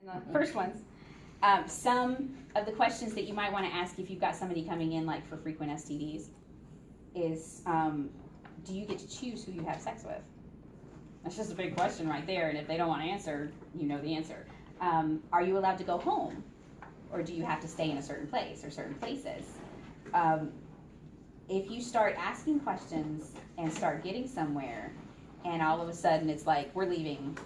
The first ones. Some of the questions that you might want to ask if you've got somebody coming in like for frequent STDs is, do you get to choose who you have sex with? That's just a big question right there, and if they don't want to answer, you know the answer. Are you allowed to go home? Or do you have to stay in a certain place or certain places? If you start asking questions and start getting somewhere, and all of a sudden it's like, we're leaving,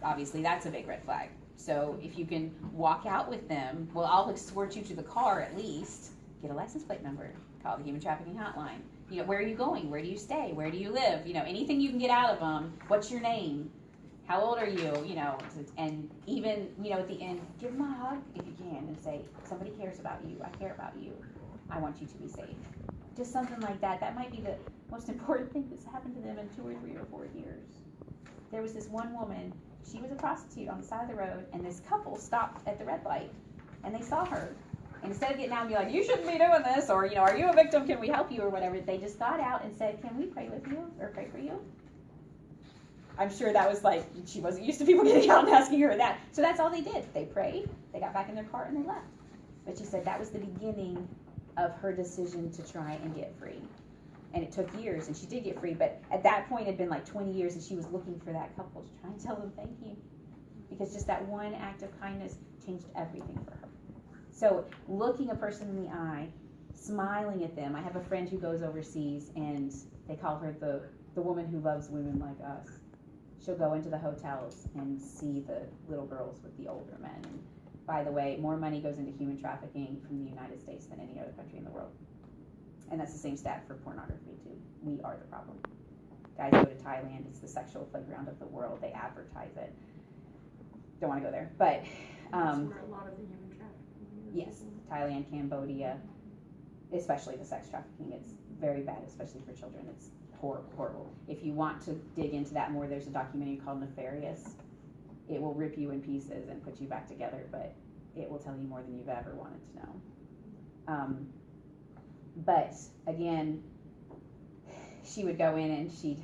obviously that's a big red flag. So if you can walk out with them, well, I'll escort you to the car at least, get a license plate number, call the human trafficking hotline. You know, where are you going? Where do you stay? Where do you live? You know, anything you can get out of them. What's your name? How old are you? You know, and even, you know, at the end, give them a hug if you can and say, somebody cares about you. I care about you. I want you to be safe. Just something like that. That might be the most important thing that's happened to them in 2 or 3 or 4 years. There was this one woman, she was a prostitute on the side of the road, and this couple stopped at the red light, and they saw her. And instead of getting out and be like, you shouldn't be doing this, or, you know, are you a victim, can we help you, or whatever, they just got out and said, can we pray with you, or pray for you? I'm sure that was like, she wasn't used to people getting out and asking her that. So that's all they did. They prayed, they got back in their car, and they left. But she said that was the beginning of her decision to try and get free. And it took years, and she did get free, but at that point it had been like 20 years, and she was looking for that couple to try and tell them thank you. Because just that one act of kindness changed everything for her. So looking a person in the eye, smiling at them. I have a friend who goes overseas, and they call her the woman who loves women like us. She'll go into the hotels and see the little girls with the older men. And by the way, more money goes into human trafficking from the United States than any other country in the world. And that's the same stat for pornography too. We are the problem. Guys go to Thailand, it's the sexual playground of the world. They advertise it. Don't want to go there, but that's where a lot of the human trafficking is. Yes, Thailand, Cambodia, especially the sex trafficking. It's very bad, especially for children. It's horrible, horrible. If you want to dig into that more, there's a documentary called Nefarious. It will rip you in pieces and put you back together, but it will tell you more than you've ever wanted to know. But again, she would go in and she'd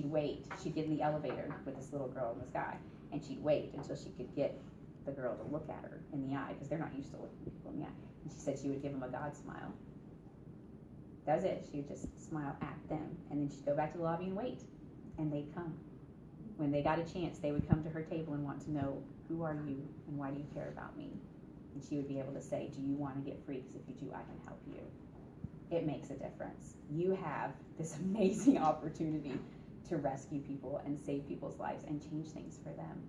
wait. She'd get in the elevator with this little girl and this guy, and she'd wait until she could get the girl to look at her in the eye, because they're not used to looking people in the eye. And she said she would give them a God smile. That was it. She would just smile at them, and then she'd go back to the lobby and wait, and they'd come. When they got a chance, they would come to her table and want to know, who are you and why do you care about me? And she would be able to say, do you want to get free? Because if you do, I can help you. It makes a difference. You have this amazing opportunity to rescue people and save people's lives and change things for them.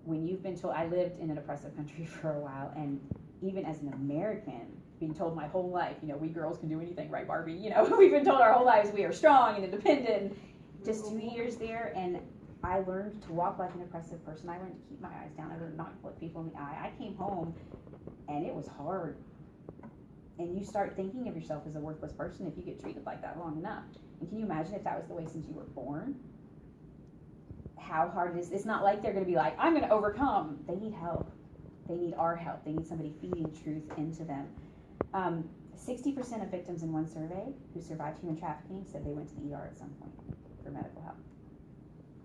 When you've been told, I lived in an oppressive country for a while, and even as an American, being told my whole life, you know, we girls can do anything, right, Barbie? You know, we've been told our whole lives we are strong and independent. Just 2 years there, and I learned to walk like an oppressive person. I learned to keep my eyes down. I learned not to look people in the eye. I came home, and it was hard. And you start thinking of yourself as a worthless person if you get treated like that long enough. And can you imagine if that was the way since you were born? How hard it is. It's not like they're going to be like, I'm going to overcome. They need help. They need our help. They need somebody feeding truth into them. 60% of victims in one survey who survived human trafficking said they went to the ER at some point for medical help.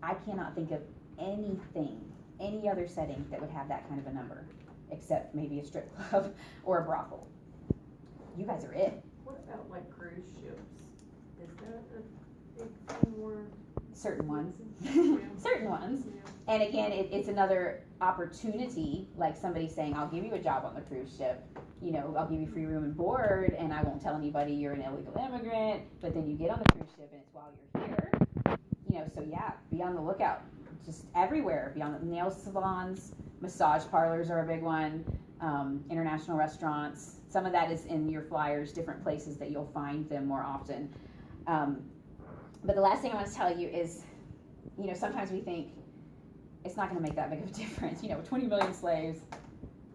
I cannot think of anything, any other setting that would have that kind of a number, except maybe a strip club or a brothel. You guys are it. What about like cruise ships? Is that a big thing where certain ones? Yeah. Certain ones. Yeah. And again, it's another opportunity, like somebody saying, I'll give you a job on the cruise ship. You know, I'll give you free room and board, and I won't tell anybody you're an illegal immigrant. But then you get on the cruise ship, and it's while you're here. You know, so yeah, be on the lookout. Just everywhere. Be on the nail salons, massage parlors are a big one. International restaurants. Some of that is in your flyers, different places that you'll find them more often. But the last thing I want to tell you is, you know, sometimes we think it's not going to make that big of a difference. You know, 20 million slaves,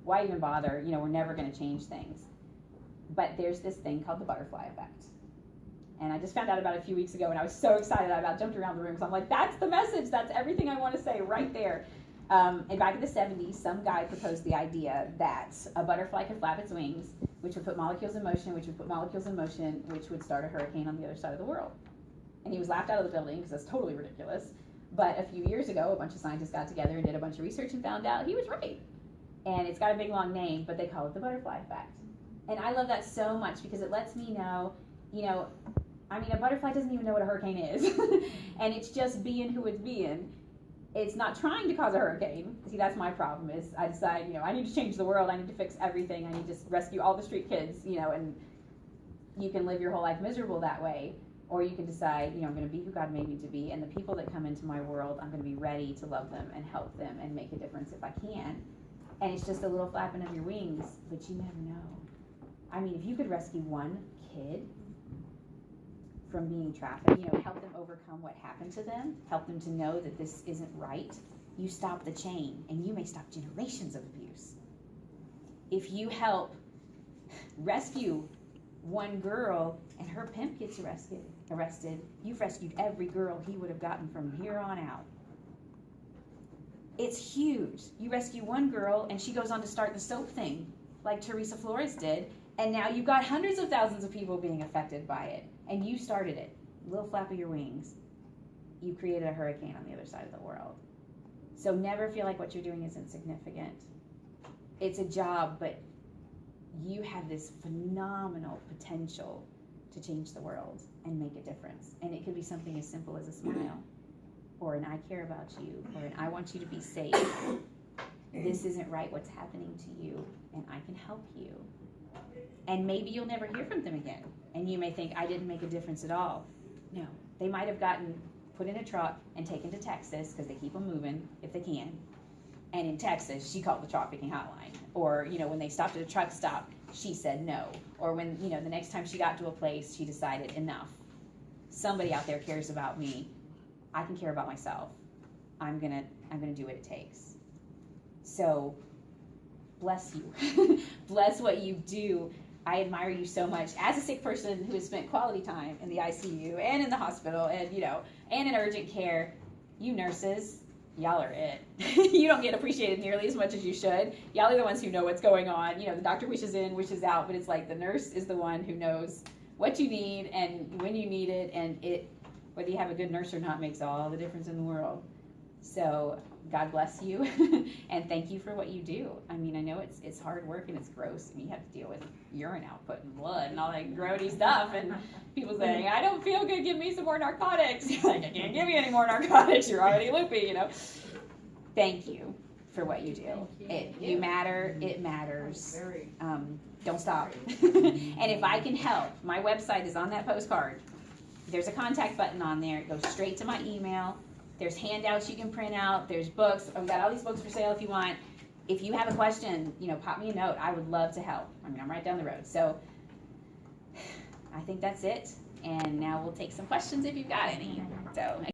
why even bother? You know, we're never going to change things. But there's this thing called the butterfly effect. And I just found out about it a few weeks ago, and I was so excited. I about jumped around the room because I'm like, that's the message. That's everything I want to say right there. And back in the 70s, some guy proposed the idea that a butterfly could flap its wings, which would put molecules in motion, which would put molecules in motion, which would start a hurricane on the other side of the world. And he was laughed out of the building because that's totally ridiculous. But a few years ago, a bunch of scientists got together and did a bunch of research and found out he was right. And it's got a big long name, but they call it the butterfly effect. And I love that so much because it lets me know, I mean, a butterfly doesn't even know what a hurricane is. And it's just being who it's being. It's not trying to cause a hurricane. See, that's my problem is I decide, I need to change the world. I need to fix everything. I need to rescue all the street kids, and you can live your whole life miserable that way. Or you can decide, I'm going to be who God made me to be. And the people that come into my world, I'm going to be ready to love them and help them and make a difference if I can. And it's just a little flapping of your wings, but you never know. I mean, if you could rescue one kid from being trafficked, help them overcome what happened to them, help them to know that this isn't right, you stop the chain, and you may stop generations of abuse. If you help rescue one girl and her pimp gets arrested, you've rescued every girl he would have gotten from here on out. It's huge. You rescue one girl and she goes on to start the soap thing like Teresa Flores did, and now you've got hundreds of thousands of people being affected by it, and you started it. Little flap of your wings. You created a hurricane on the other side of the world. So never feel like what you're doing is insignificant. It's a job, but you have this phenomenal potential to change the world and make a difference. And it could be something as simple as a smile, or an I care about you, or an I want you to be safe. This isn't right what's happening to you, and I can help you. And maybe you'll never hear from them again. And you may think, I didn't make a difference at all. No, they might have gotten put in a truck and taken to Texas, because they keep them moving if they can. And in Texas, she called the trafficking hotline. Or, when they stopped at a truck stop, she said no. Or when, the next time she got to a place, she decided enough. Somebody out there cares about me. I can care about myself. I'm gonna do what it takes. So, bless you. Bless what you do. I admire you so much as a sick person who has spent quality time in the ICU and in the hospital and, and in urgent care. You nurses, y'all are it. You don't get appreciated nearly as much as you should. Y'all are the ones who know what's going on. The doctor wishes in, wishes out, but it's like the nurse is the one who knows what you need and when you need it, and whether you have a good nurse or not makes all the difference in the world. So God bless you, and thank you for what you do. I mean, I know it's hard work and it's gross. I mean, you have to deal with urine output and blood and all that grody stuff, and people saying, I don't feel good, give me some more narcotics. You're like, I can't give you any more narcotics, you're already loopy, Thank you for what you do. You matter, it matters. Don't stop. And if I can help, my website is on that postcard. There's a contact button on there. It goes straight to my email. There's handouts you can print out. There's books. I've got all these books for sale if you want. If you have a question, pop me a note. I would love to help. I mean, I'm right down the road. So I think that's it. And now we'll take some questions if you've got any. So.